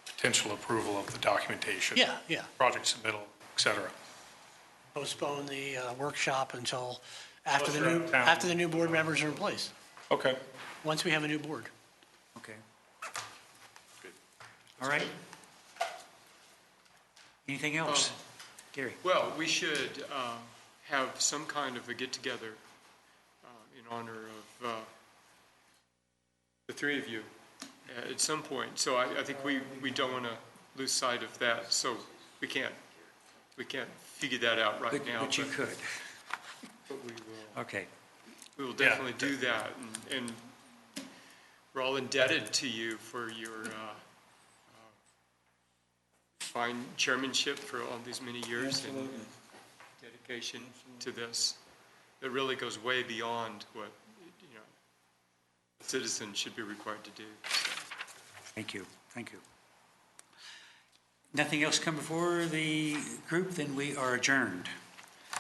potential approval of the documentation. Yeah, yeah. Project submittal, et cetera. Postpone the workshop until after the Unless you're new, out of town. after the new board members are in place, Okay. once we have a new board. Okay. All right. Anything else? Gary? Well, we should have some kind of a get-together in honor of the three of you at some point. So I think we don't want to lose sight of that, so we can't figure that out right now. But you could. But we will. Okay. We will definitely do that, and we're all indebted to you for your fine chairmanship for all these many years and dedication to this. It really goes way beyond what, a citizen should be required to do. Thank you. Thank you. Nothing else come before the group, then we are adjourned.